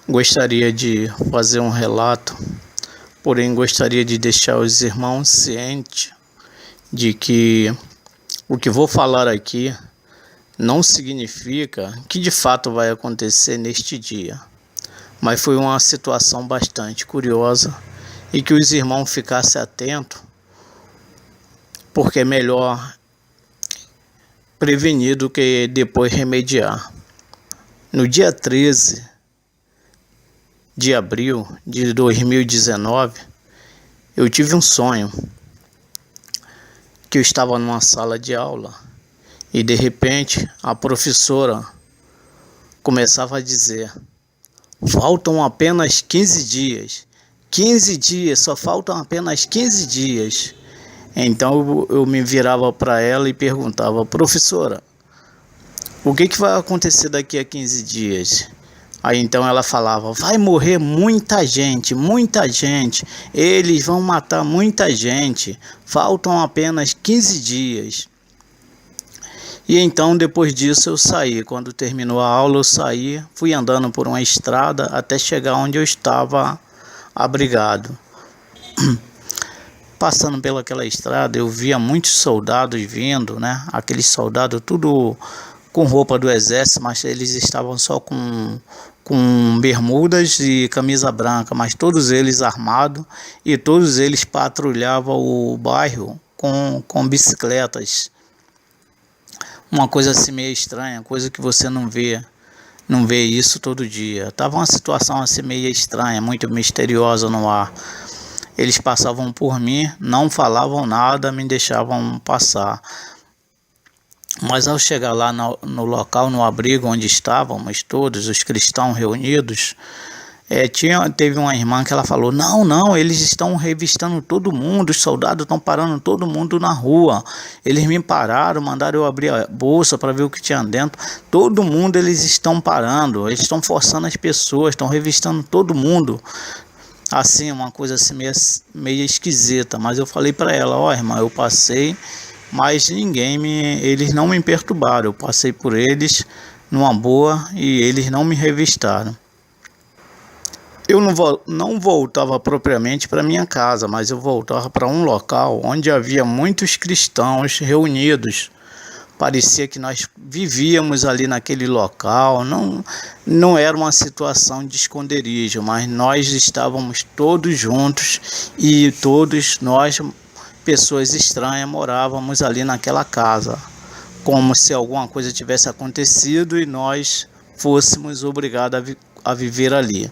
Gostaria de fazer um relato, porém gostaria de deixar os irmãos cientes de que o que vou falar aqui não significa que de fato vai acontecer neste dia, mas foi uma situação bastante curiosa e que os irmãos ficassem atentos, porque é melhor prevenir do que depois remediar. No dia 13 de abril de 2019, eu tive um sonho que eu estava numa sala de aula e de repente a professora começava a dizer: faltam apenas 15 dias, 15 dias, só faltam apenas 15 dias. Então eu me virava para ela e perguntava: professora, o que vai acontecer daqui a 15 dias? Aí então ela falava: vai morrer muita gente, eles vão matar muita gente, faltam apenas 15 dias. E então depois disso eu saí, quando terminou a aula eu saí, fui andando por uma estrada até chegar onde eu estava abrigado. Passando pelaquela estrada eu via muitos soldados vindo, né? Aqueles soldados tudo com roupa do exército, mas eles estavam só com bermudas e camisa branca, mas todos eles armados e todos eles patrulhavam o bairro com bicicletas. Uma coisa assim meio estranha, coisa que você não vê isso todo dia. Tava uma situação assim meio estranha, muito misteriosa no ar. Eles passavam por mim, não falavam nada, me deixavam passar. Mas ao chegar lá no local, no abrigo onde estávamos todos os cristãos reunidos, teve uma irmã que ela falou: não, eles estão revistando todo mundo, os soldados estão parando todo mundo na rua. Eles me pararam, mandaram eu abrir a bolsa para ver o que tinha dentro. Todo mundo eles estão parando, eles estão forçando as pessoas, estão revistando todo mundo. Assim, uma coisa assim meio esquisita. Mas eu falei para ela: ó, irmã, eu passei, mas eles não me perturbaram. Eu passei por eles numa boa e eles não me revistaram. Eu não voltava propriamente para minha casa, mas eu voltava para um local onde havia muitos cristãos reunidos. Parecia que nós vivíamos ali naquele local, não era uma situação de esconderijo, mas nós estávamos todos juntos e todos nós, pessoas estranhas, morávamos ali naquela casa, como se alguma coisa tivesse acontecido e nós fôssemos obrigados a viver ali,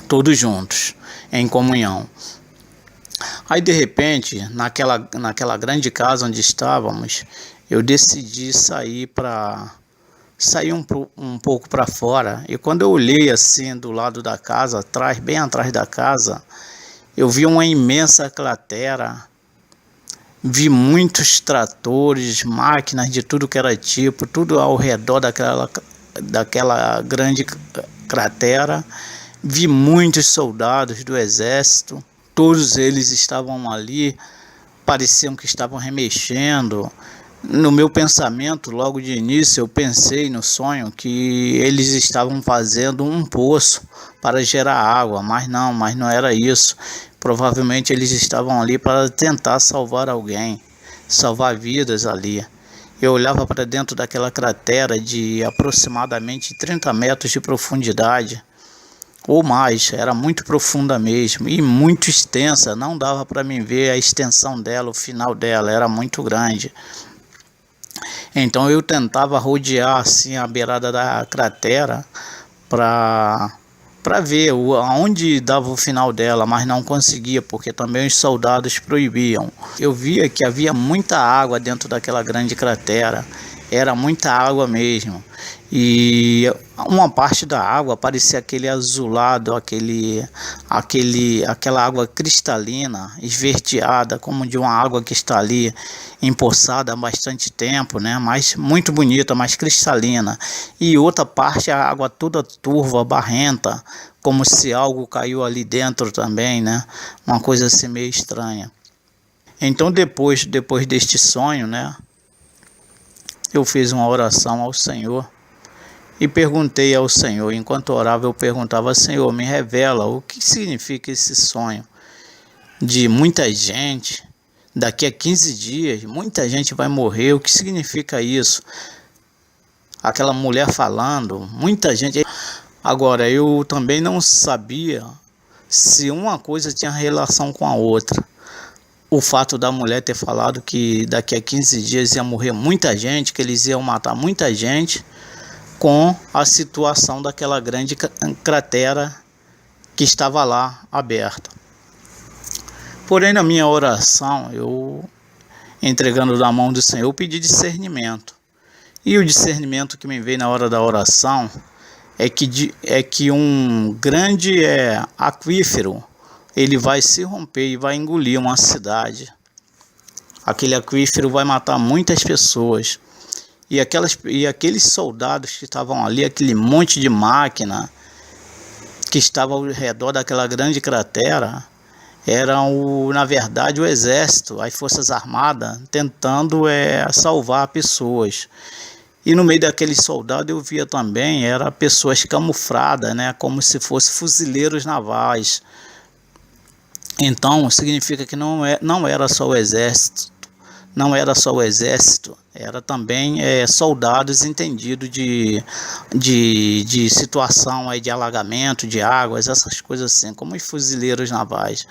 todos juntos, em comunhão. Aí de repente, naquela grande casa onde estávamos, eu decidi sair um pouco para fora. E quando eu olhei assim do lado da casa, bem atrás da casa, eu vi uma imensa cratera, vi muitos tratores, máquinas de tudo que era tipo, tudo ao redor daquela grande cratera. Vi muitos soldados do exército, todos eles estavam ali, pareciam que estavam remexendo. No meu pensamento, logo de início, eu pensei no sonho que eles estavam fazendo um poço para gerar água, mas não era isso. Provavelmente eles estavam ali para tentar salvar alguém, salvar vidas ali. Eu olhava para dentro daquela cratera de aproximadamente 30 metros de profundidade, ou mais, era muito profunda mesmo e muito extensa, não dava para mim ver a extensão dela, o final dela, era muito grande. Então eu tentava rodear assim a beirada da cratera para ver aonde dava o final dela, mas não conseguia, porque também os soldados proibiam. Eu via que havia muita água dentro daquela grande cratera, era muita água mesmo. E uma parte da água parecia aquele azulado, aquela água cristalina, esverdeada, como de uma água que está ali empoçada há bastante tempo, né? Mas muito bonita, mais cristalina. E outra parte a água toda turva, barrenta, como se algo caiu ali dentro também, né? Uma coisa assim meio estranha. Então depois deste sonho, né? Eu fiz uma oração ao Senhor e perguntei ao Senhor. Enquanto orava, eu perguntava: Senhor, me revela o que significa esse sonho de muita gente. Daqui a 15 dias, muita gente vai morrer. O que significa isso? Aquela mulher falando, muita gente. Agora, eu também não sabia se uma coisa tinha relação com a outra. O fato da mulher ter falado que daqui a 15 dias ia morrer muita gente, que eles iam matar muita gente, com a situação daquela grande cratera que estava lá aberta. Porém, na minha oração, eu, entregando na mão do Senhor, eu pedi discernimento. E o discernimento que me veio na hora da oração é que um grande aquífero, ele vai se romper e vai engolir uma cidade. Aquele aquífero vai matar muitas pessoas. E aqueles soldados que estavam ali, aquele monte de máquina que estava ao redor daquela grande cratera, eram, na verdade, o exército, as forças armadas, tentando salvar pessoas. E no meio daqueles soldados eu via também, eram pessoas camufladas, né, como se fossem fuzileiros navais. Então, significa que não era só o exército, era também soldados entendidos de situação aí de alagamento, de águas, essas coisas assim, como os fuzileiros navais.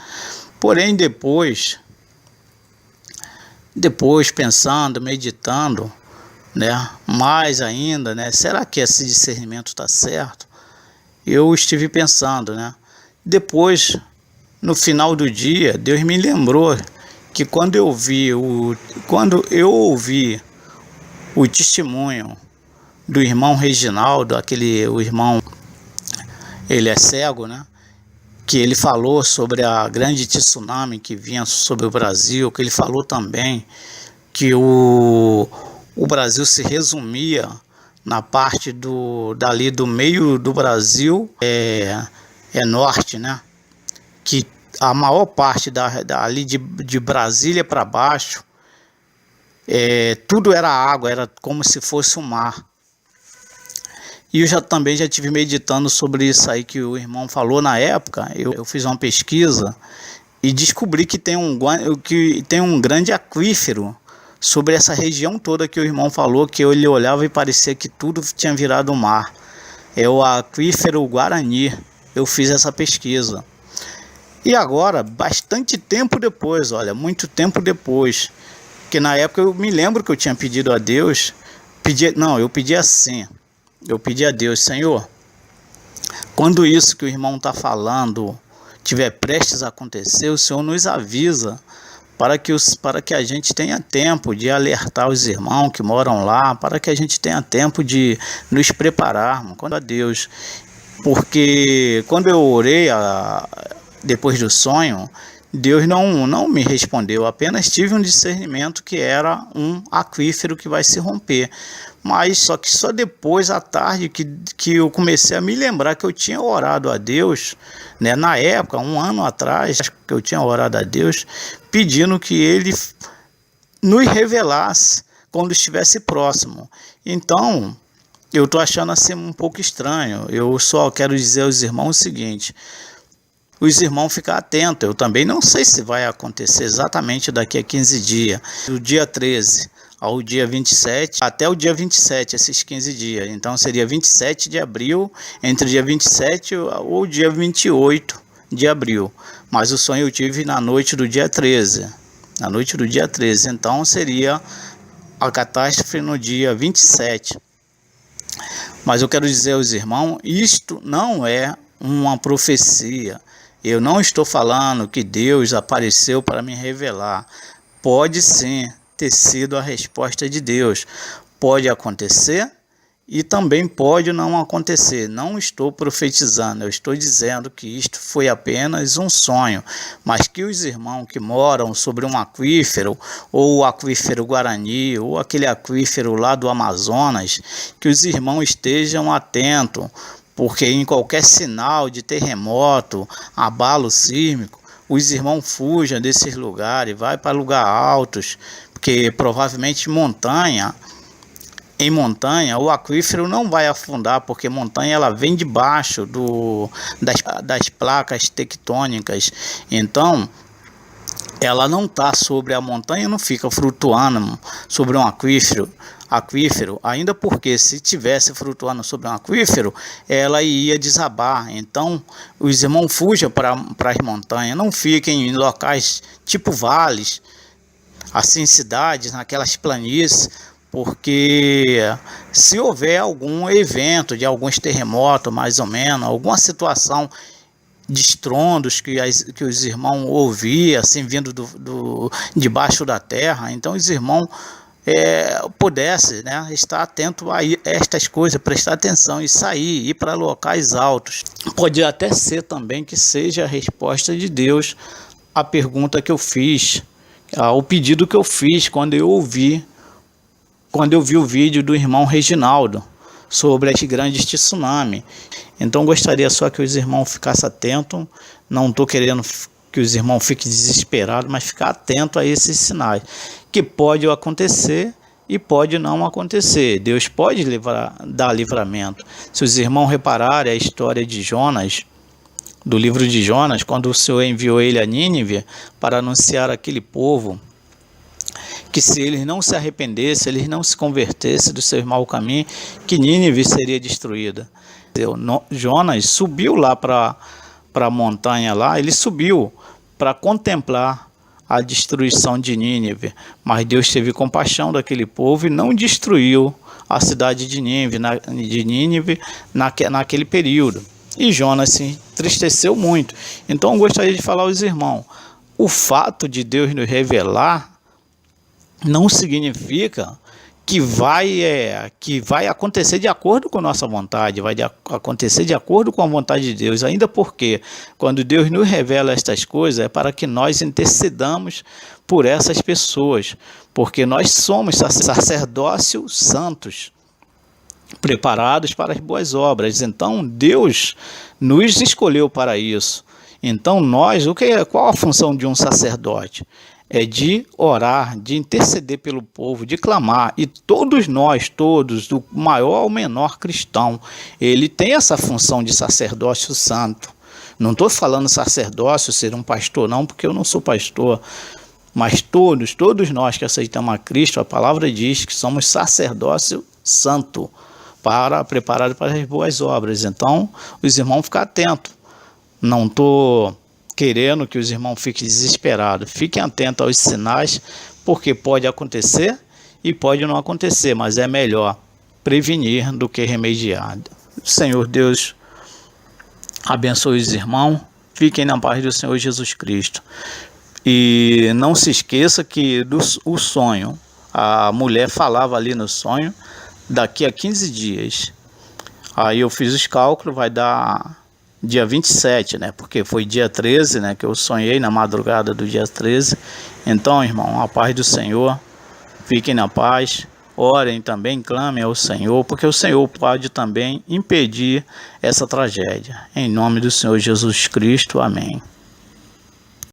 Porém, depois pensando, meditando, né, mais ainda, né, será que esse discernimento está certo? Eu estive pensando, né, depois, no final do dia, Deus me lembrou que quando eu ouvi o testemunho do irmão Reginaldo, o irmão, ele é cego, né? Que ele falou sobre a grande tsunami que vinha sobre o Brasil, que ele falou também que o Brasil se resumia na parte dali do meio do Brasil, norte, né? Que a maior parte ali de Brasília para baixo, tudo era água, era como se fosse um mar. E eu também já estive meditando sobre isso aí que o irmão falou na época. Eu fiz uma pesquisa e descobri que tem um grande aquífero sobre essa região toda que o irmão falou, que ele olhava e parecia que tudo tinha virado mar. É o aquífero Guarani. Eu fiz essa pesquisa. E agora, bastante tempo depois, olha, muito tempo depois, que na época eu me lembro que eu tinha pedido a Deus, eu pedi assim, eu pedi a Deus: Senhor, quando isso que o irmão está falando tiver prestes a acontecer, o Senhor nos avisa, para que a gente tenha tempo de alertar os irmãos que moram lá, para que a gente tenha tempo de nos prepararmos, quando a Deus, porque quando eu orei depois do sonho, Deus não me respondeu, apenas tive um discernimento que era um aquífero que vai se romper. Mas só depois à tarde que eu comecei a me lembrar que eu tinha orado a Deus, né, na época, um ano atrás, que eu tinha orado a Deus, pedindo que Ele nos revelasse quando estivesse próximo. Então, eu estou achando assim um pouco estranho. Eu só quero dizer aos irmãos o seguinte: os irmãos ficar atentos. Eu também não sei se vai acontecer exatamente daqui a 15 dias, do dia 13 ao dia 27, até o dia 27, esses 15 dias. Então seria 27 de abril, entre o dia 27 ou o dia 28 de abril. Mas o sonho eu tive na noite do dia 13. Na noite do dia 13, então seria a catástrofe no dia 27. Mas eu quero dizer aos irmãos, isto não é uma profecia. Eu não estou falando que Deus apareceu para me revelar. Pode sim ter sido a resposta de Deus. Pode acontecer e também pode não acontecer. Não estou profetizando, eu estou dizendo que isto foi apenas um sonho, mas que os irmãos que moram sobre um aquífero, ou o aquífero Guarani, ou aquele aquífero lá do Amazonas, que os irmãos estejam atentos, porque em qualquer sinal de terremoto, abalo sísmico, os irmãos fujam desses lugares, vai para lugares altos, porque provavelmente montanha em montanha, o aquífero não vai afundar, porque montanha ela vem debaixo das placas tectônicas. Então, ela não está sobre a montanha, não fica flutuando sobre um aquífero, ainda porque se tivesse flutuando sobre um aquífero, ela ia desabar. Então, os irmãos fujam para as montanhas, não fiquem em locais tipo vales, assim cidades, naquelas planícies, porque se houver algum evento de alguns terremotos, mais ou menos, alguma situação de estrondos que os irmãos ouviam, assim, vindo debaixo da terra, então os irmãos pudessem, né, estar atento a estas coisas, prestar atenção e sair, ir para locais altos. Pode até ser também que seja a resposta de Deus à pergunta que eu fiz, ao pedido que eu fiz quando eu vi o vídeo do irmão Reginaldo sobre as grandes tsunamis. Então gostaria só que os irmãos ficassem atentos, não estou querendo que os irmãos fiquem desesperados, mas ficar atentos a esses sinais, que pode acontecer e pode não acontecer. Deus pode dar livramento. Se os irmãos repararem a história de Jonas, do livro de Jonas, quando o Senhor enviou ele a Nínive para anunciar àquele povo que se eles não se arrependessem, eles não se convertessem do seu mau caminho, que Nínive seria destruída. Jonas subiu lá para a montanha lá, ele subiu para contemplar a destruição de Nínive, mas Deus teve compaixão daquele povo e não destruiu a cidade de Nínive naquele período. E Jonas se entristeceu muito. Então eu gostaria de falar aos irmãos, o fato de Deus nos revelar não significa que vai acontecer de acordo com a nossa vontade, vai acontecer de acordo com a vontade de Deus, ainda porque quando Deus nos revela estas coisas é para que nós intercedamos por essas pessoas, porque nós somos sacerdócios santos, preparados para as boas obras. Então Deus nos escolheu para isso. Então qual a função de um sacerdote? É de orar, de interceder pelo povo, de clamar. E todos nós, do maior ao menor cristão, ele tem essa função de sacerdócio santo. Não estou falando sacerdócio, ser um pastor não, porque eu não sou pastor. Mas todos nós que aceitamos a Cristo, a palavra diz que somos sacerdócio santo, preparado para as boas obras. Então, os irmãos ficam atentos. Não estou querendo que os irmãos fiquem desesperados. Fiquem atentos aos sinais, porque pode acontecer e pode não acontecer, mas é melhor prevenir do que remediar. Senhor Deus abençoe os irmãos, fiquem na paz do Senhor Jesus Cristo. E não se esqueça que o sonho, a mulher falava ali no sonho, daqui a 15 dias. Aí eu fiz os cálculos, vai dar dia 27, né? Porque foi dia 13, né? Que eu sonhei na madrugada do dia 13. Então, irmão, a paz do Senhor. Fiquem na paz. Orem também, clamem ao Senhor, porque o Senhor pode também impedir essa tragédia. Em nome do Senhor Jesus Cristo. Amém.